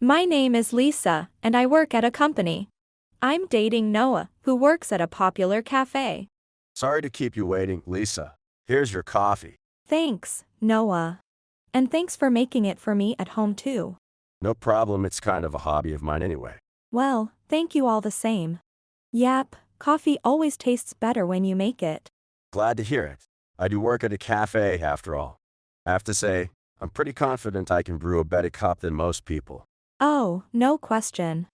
My name is Lisa, and I work at a company. I'm dating Noah, who works at a popular cafe. Sorry to keep you waiting, Lisa. Here's your coffee. Thanks, Noah. And thanks for making it for me at home too. No problem, it's kind of a hobby of mine anyway. Well, thank you all the same. Yep, coffee always tastes better when you make it. Glad to hear it. I do work at a cafe after all. I have to say, I'm pretty confident I can brew a better cup than most people. Oh, no question.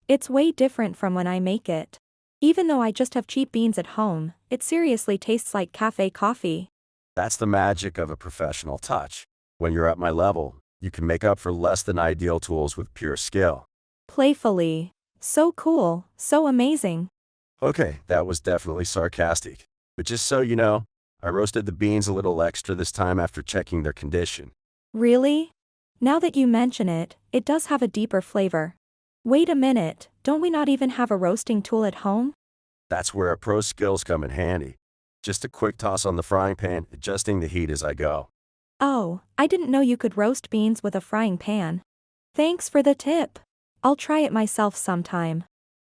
It's way different from when I make it. Even though I just have cheap beans at home, it seriously tastes like cafe coffee. That's the magic of a professional touch. When you're at my level, you can make up for less than ideal tools with pure skill. Playfully. So cool, so amazing. Okay, that was definitely sarcastic. But just so you know, I roasted the beans a little extra this time after checking their condition. Really? Now that you mention it, it does have a deeper flavor. Wait a minute, don't we not even have a roasting tool at home? That's where a pro's skills come in handy. Just a quick toss on the frying pan, adjusting the heat as I go. Oh, I didn't know you could roast beans with a frying pan. Thanks for the tip. I'll try it myself sometime.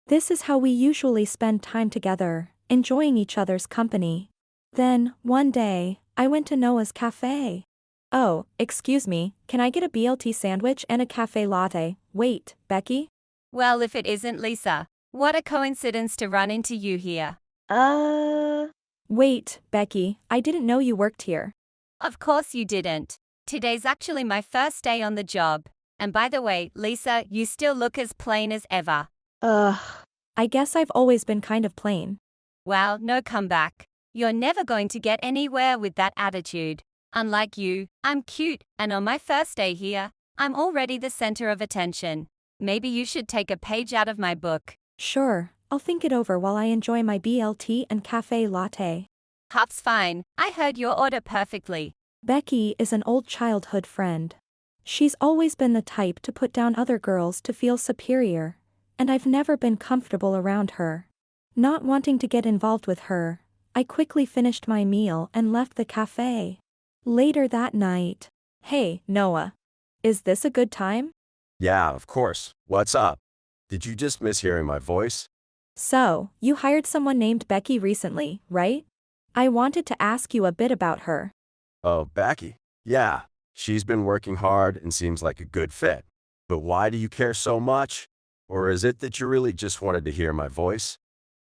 This is how we usually spend time together, enjoying each other's company. Then, one day, I went to Noah's cafe. Oh, excuse me, can I get a BLT sandwich and a cafe latte? Wait, Becky? Well, if it isn't Lisa, what a coincidence to run into you here. Wait, Becky, I didn't know you worked here. Of course you didn't. Today's actually my first day on the job. And by the way, Lisa, you still look as plain as ever. I guess I've always been kind of plain. Well, no comeback. You're never going to get anywhere with that attitude. Unlike you, I'm cute, and on my first day here, I'm already the center of attention. Maybe you should take a page out of my book. Sure, I'll think it over while I enjoy my BLT and cafe latte. Hop's fine. I heard your order perfectly. Becky is an old childhood friend. She's always been the type to put down other girls to feel superior, and I've never been comfortable around her. Not wanting to get involved with her, I quickly finished my meal and left the cafe. Later that night. Hey, Noah. Is this a good time? Yeah, of course. What's up? Did you just miss hearing my voice? So, you hired someone named Becky recently, right? I wanted to ask you a bit about her. Oh, Becky. Yeah, she's been working hard and seems like a good fit. But why do you care so much? Or is it that you really just wanted to hear my voice?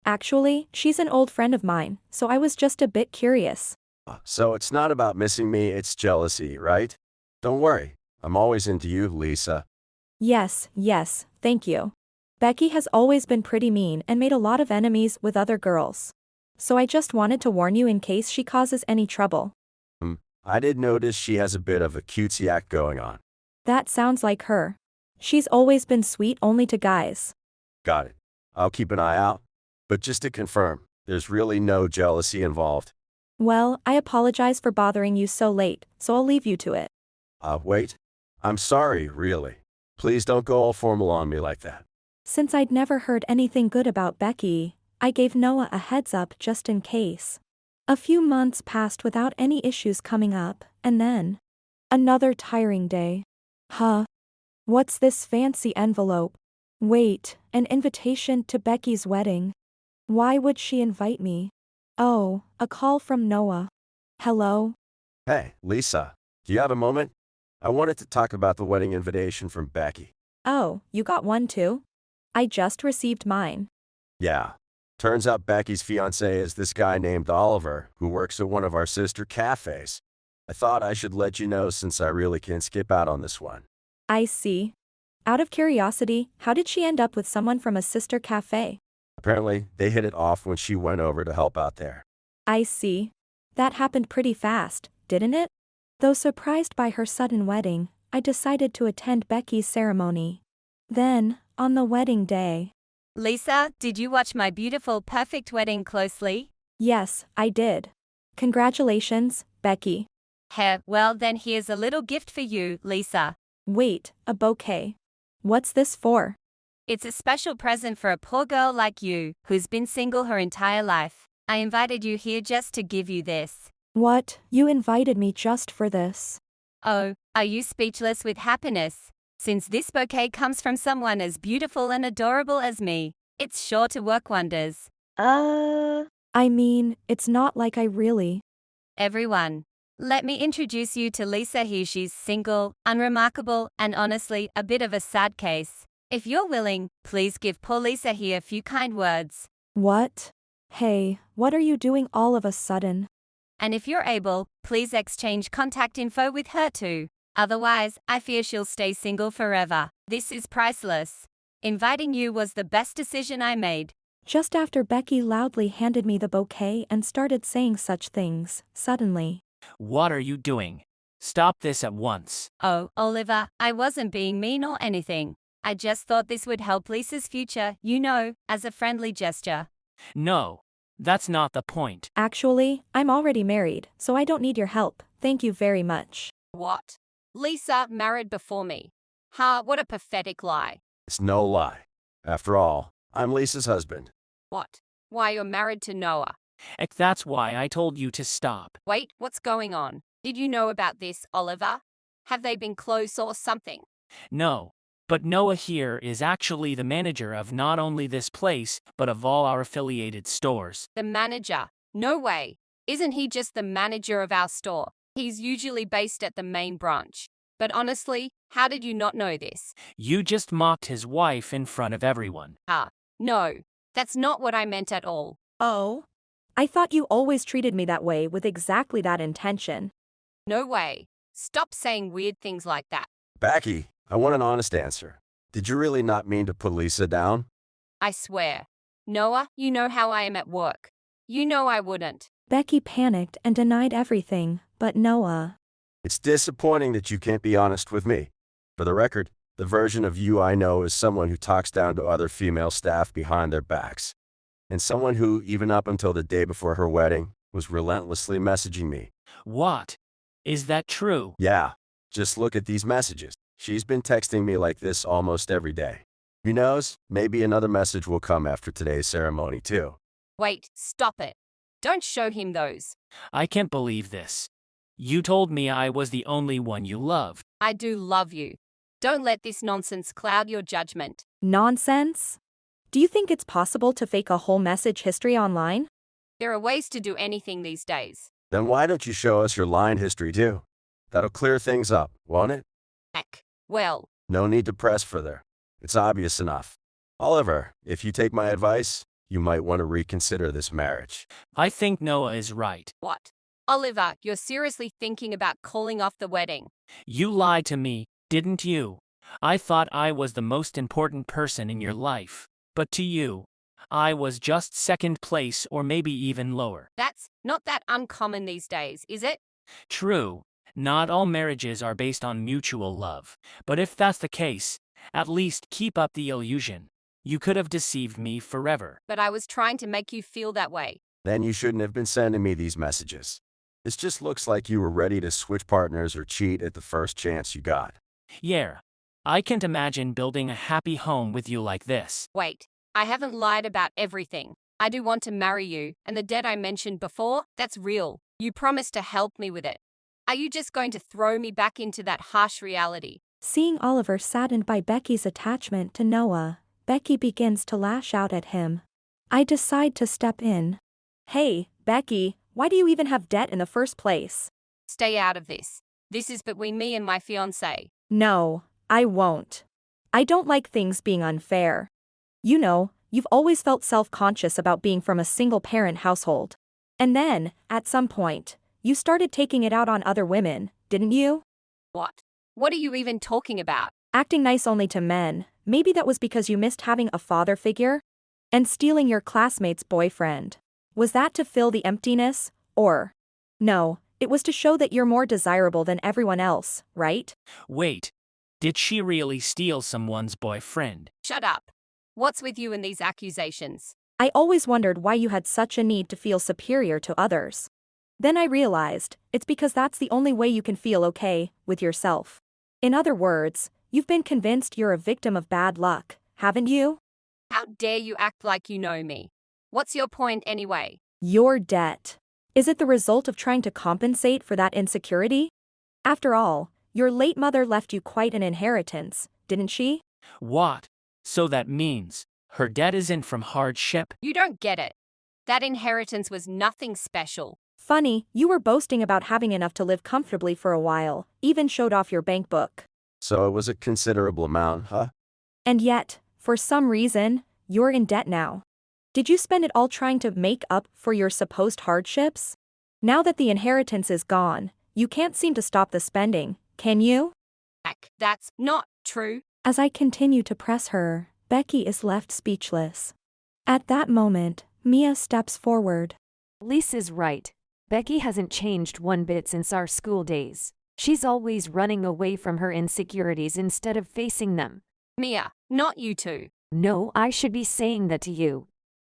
Actually, she's an old friend of mine, so I was just a bit curious. So it's not about missing me, it's jealousy, right? Don't worry, I'm always into you, Lisa. Yes, thank you. Becky has always been pretty mean and made a lot of enemies with other girls. So I just wanted to warn you in case she causes any trouble. I did notice she has a bit of a cutesy act going on. That sounds like her. She's always been sweet only to guys. Got it. I'll keep an eye out. But just to confirm, there's really no jealousy involved. Well, I apologize for bothering you so late, so I'll leave you to it. Wait. I'm sorry, really. Please don't go all formal on me like that. Since I'd never heard anything good about Becky, I gave Noah a heads up just in case. A few months passed without any issues coming up, and then another tiring day. Huh? What's this fancy envelope? Wait, an invitation to Becky's wedding. Why would she invite me? Oh, a call from Noah. Hello? Hey, Lisa, do you have a moment? I wanted to talk about the wedding invitation from Becky. Oh, you got one too? I just received mine. Yeah. Turns out Becky's fiancé is this guy named Oliver, who works at one of our sister cafes. I thought I should let you know since I really can't skip out on this one. I see. Out of curiosity, how did she end up with someone from a sister cafe? Apparently, they hit it off when she went over to help out there. I see. That happened pretty fast, didn't it? Though surprised by her sudden wedding, I decided to attend Becky's ceremony. Then, on the wedding day. Lisa, did you watch my beautiful, perfect wedding closely? Yes, I did. Congratulations, Becky. Well then here's a little gift for you, Lisa. Wait, a bouquet. What's this for? It's a special present for a poor girl like you, who's been single her entire life. I invited you here just to give you this. What? You invited me just for this? Oh, are you speechless with happiness? Since this bouquet comes from someone as beautiful and adorable as me, it's sure to work wonders. I mean, it's not like I really. Everyone, let me introduce you to Lisa here. She's single, unremarkable, and honestly, a bit of a sad case. If you're willing, please give poor Lisa here a few kind words. What? Hey, what are you doing all of a sudden? And if you're able, please exchange contact info with her too. Otherwise, I fear she'll stay single forever. This is priceless. Inviting you was the best decision I made. Just after Becky loudly handed me the bouquet and started saying such things, suddenly. What are you doing? Stop this at once. Oh, Oliver, I wasn't being mean or anything. I just thought this would help Lisa's future, as a friendly gesture. No, that's not the point. Actually, I'm already married, so I don't need your help. Thank you very much. What? Lisa married before me. Ha, what a pathetic lie. It's no lie. After all, I'm Lisa's husband. What? Why you're married to Noah? That's why I told you to stop. Wait, what's going on? Did you know about this, Oliver? Have they been close or something? No, but Noah here is actually the manager of not only this place, but of all our affiliated stores. The manager? No way. Isn't he just the manager of our store? He's usually based at the main branch. But honestly, how did you not know this? You just mocked his wife in front of everyone. No, that's not what I meant at all. Oh? I thought you always treated me that way with exactly that intention. No way. Stop saying weird things like that. Becky, I want an honest answer. Did you really not mean to put Lisa down? I swear. Noah, you know how I am at work. You know I wouldn't. Becky panicked and denied everything, but Noah. It's disappointing that you can't be honest with me. For the record, the version of you I know is someone who talks down to other female staff behind their backs. And someone who, even up until the day before her wedding, was relentlessly messaging me. What? Is that true? Yeah, just look at these messages. She's been texting me like this almost every day. Who knows, maybe another message will come after today's ceremony too. Wait, stop it. Don't show him those. I can't believe this. You told me I was the only one you loved. I do love you. Don't let this nonsense cloud your judgment. Nonsense? Do you think it's possible to fake a whole message history online? There are ways to do anything these days. Then why don't you show us your line history too? That'll clear things up, won't it? Heck. Well, No need to press further. It's obvious enough. Oliver, if you take my advice, you might want to reconsider this marriage. I think Noah is right. what? Oliver, you're seriously thinking about calling off the wedding? You lied to me, didn't you? I thought I was the most important person in your life. But to you, I was just second place or maybe even lower. That's not that uncommon these days, is it? True, not all marriages are based on mutual love. But if that's the case, at least keep up the illusion. You could have deceived me forever. But I was trying to make you feel that way. Then you shouldn't have been sending me these messages. This just looks like you were ready to switch partners or cheat at the first chance you got. Yeah, I can't imagine building a happy home with you like this. Wait, I haven't lied about everything. I do want to marry you, and the debt I mentioned before, that's real. You promised to help me with it. Are you just going to throw me back into that harsh reality? Seeing Oliver saddened by Becky's attachment to Noah, Becky begins to lash out at him. I decide to step in. Hey, Becky, why do you even have debt in the first place? Stay out of this. This is between me and my fiancé. No, I won't. I don't like things being unfair. You know, you've always felt self-conscious about being from a single-parent household. And then, at some point, you started taking it out on other women, didn't you? What? What are you even talking about? Acting nice only to men, maybe that was because you missed having a father figure? And stealing your classmate's boyfriend. Was that to fill the emptiness, or? No, it was to show that you're more desirable than everyone else, right? Wait, did she really steal someone's boyfriend? Shut up. What's with you and these accusations? I always wondered why you had such a need to feel superior to others. Then I realized, it's because that's the only way you can feel okay with yourself. In other words, you've been convinced you're a victim of bad luck, haven't you? How dare you act like you know me? What's your point anyway? Your debt. Is it the result of trying to compensate for that insecurity? After all, your late mother left you quite an inheritance, didn't she? What? So that means her debt isn't from hardship? You don't get it. That inheritance was nothing special. Funny, you were boasting about having enough to live comfortably for a while, even showed off your bank book. So it was a considerable amount, huh? And yet, for some reason, you're in debt now. Did you spend it all trying to make up for your supposed hardships? Now that the inheritance is gone, you can't seem to stop the spending, can you? Heck, that's not true. As I continue to press her, Becky is left speechless. At that moment, Mia steps forward. Lisa's right. Becky hasn't changed one bit since our school days. She's always running away from her insecurities instead of facing them. Mia, not you two. No, I should be saying that to you.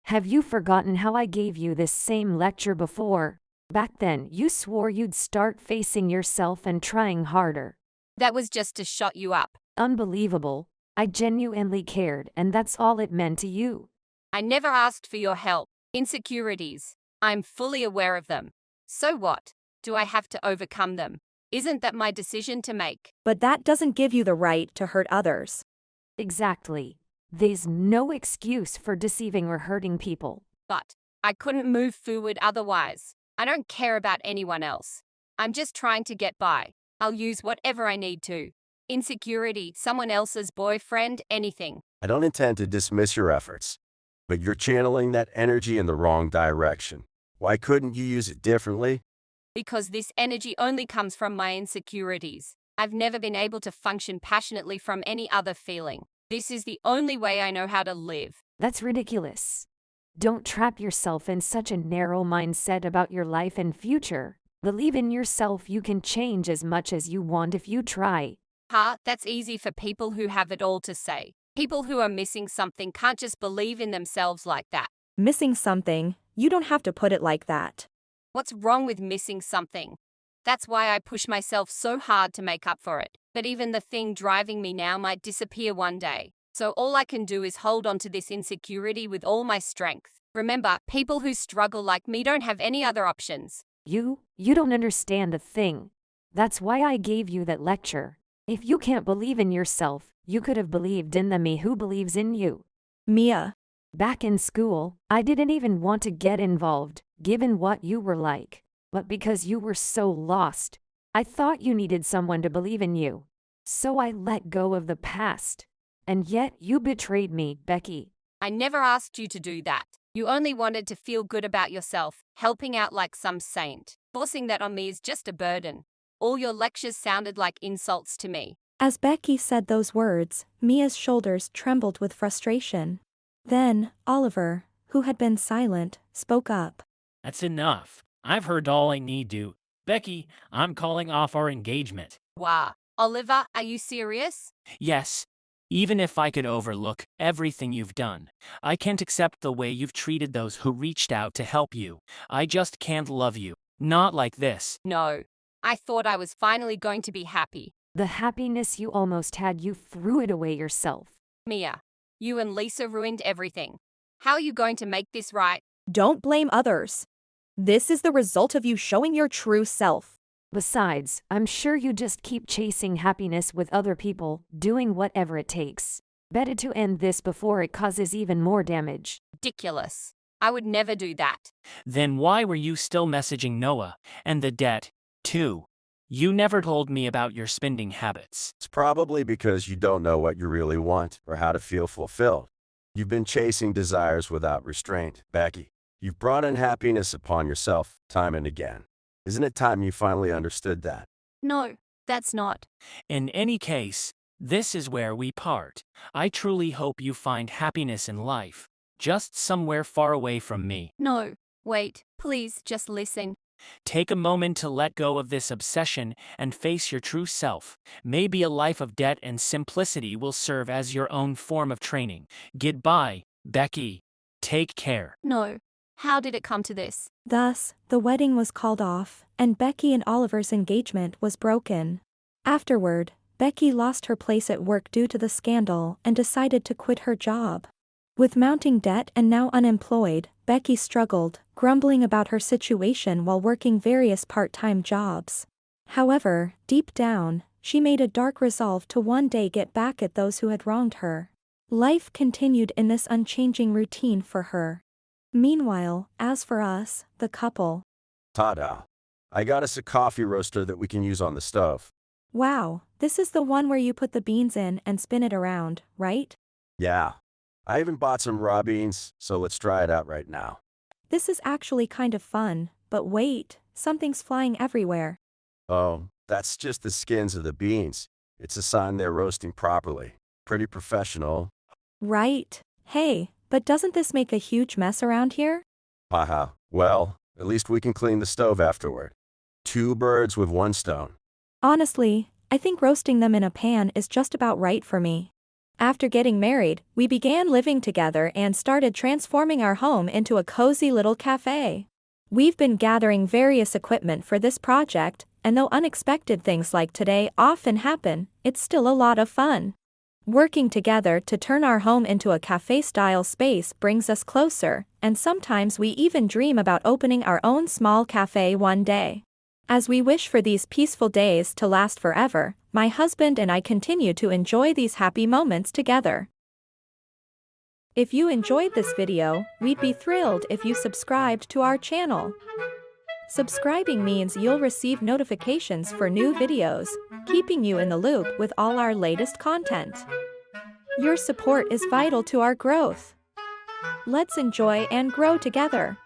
Have you forgotten how I gave you this same lecture before? Back then, you swore you'd start facing yourself and trying harder. That was just to shut you up. Unbelievable. I genuinely cared, and that's all it meant to you. I never asked for your help. Insecurities. I'm fully aware of them. So what? Do I have to overcome them? Isn't that my decision to make? But that doesn't give you the right to hurt others. Exactly. There's no excuse for deceiving or hurting people. But I couldn't move forward otherwise. I don't care about anyone else. I'm just trying to get by. I'll use whatever I need to. Insecurity, someone else's boyfriend, anything. I don't intend to dismiss your efforts, but you're channeling that energy in the wrong direction. Why couldn't you use it differently? Because this energy only comes from my insecurities. I've never been able to function passionately from any other feeling. This is the only way I know how to live. That's ridiculous. Don't trap yourself in such a narrow mindset about your life and future. Believe in yourself. You can change as much as you want if you try. That's easy for people who have it all to say. People who are missing something can't just believe in themselves like that. Missing something? You don't have to put it like that. What's wrong with missing something? That's why I push myself so hard to make up for it. But even the thing driving me now might disappear one day. So all I can do is hold on to this insecurity with all my strength. Remember, people who struggle like me don't have any other options. You don't understand a thing. That's why I gave you that lecture. If you can't believe in yourself, you could have believed in the me who believes in you. Mia. Back in school, I didn't even want to get involved, given what you were like. But because you were so lost, I thought you needed someone to believe in you. So I let go of the past. And yet you betrayed me, Becky. I never asked you to do that. You only wanted to feel good about yourself, helping out like some saint. Forcing that on me is just a burden. All your lectures sounded like insults to me. As Becky said those words, Mia's shoulders trembled with frustration. Then, Oliver, who had been silent, spoke up. That's enough. I've heard all I need to. Becky, I'm calling off our engagement. Wow. Oliver, are you serious? Yes. Even if I could overlook everything you've done, I can't accept the way you've treated those who reached out to help you. I just can't love you. Not like this. No. I thought I was finally going to be happy. The happiness you almost had, you threw it away yourself. Mia, you and Lisa ruined everything. How are you going to make this right? Don't blame others. This is the result of you showing your true self. Besides, I'm sure you just keep chasing happiness with other people, doing whatever it takes. Better to end this before it causes even more damage. Ridiculous. I would never do that. Then why were you still messaging Noah? And the debt, too? You never told me about your spending habits. It's probably because you don't know what you really want or how to feel fulfilled. You've been chasing desires without restraint, Becky. You've brought unhappiness upon yourself time and again. Isn't it time you finally understood that? No, that's not. In any case, this is where we part. I truly hope you find happiness in life, just somewhere far away from me. No, wait, please just listen. Take a moment to let go of this obsession and face your true self. Maybe a life of debt and simplicity will serve as your own form of training. Goodbye, Becky. Take care. No. How did it come to this? Thus, the wedding was called off, and Becky and Oliver's engagement was broken. Afterward, Becky lost her place at work due to the scandal and decided to quit her job. With mounting debt and now unemployed, Becky struggled, grumbling about her situation while working various part-time jobs. However, deep down, she made a dark resolve to one day get back at those who had wronged her. Life continued in this unchanging routine for her. Meanwhile, as for us, the couple. Ta-da. I got us a coffee roaster that we can use on the stove. Wow, this is the one where you put the beans in and spin it around, right? Yeah. I even bought some raw beans, so let's try it out right now. This is actually kind of fun, but wait, something's flying everywhere. Oh, that's just the skins of the beans. It's a sign they're roasting properly. Pretty professional. Right. Hey, but doesn't this make a huge mess around here? Haha. Well, at least we can clean the stove afterward. 2 birds with 1 stone. Honestly, I think roasting them in a pan is just about right for me. After getting married, we began living together and started transforming our home into a cozy little cafe. We've been gathering various equipment for this project, and though unexpected things like today often happen, it's still a lot of fun. Working together to turn our home into a cafe-style space brings us closer, and sometimes we even dream about opening our own small cafe one day. As we wish for these peaceful days to last forever, my husband and I continue to enjoy these happy moments together. If you enjoyed this video, we'd be thrilled if you subscribed to our channel. Subscribing means you'll receive notifications for new videos, keeping you in the loop with all our latest content. Your support is vital to our growth. Let's enjoy and grow together.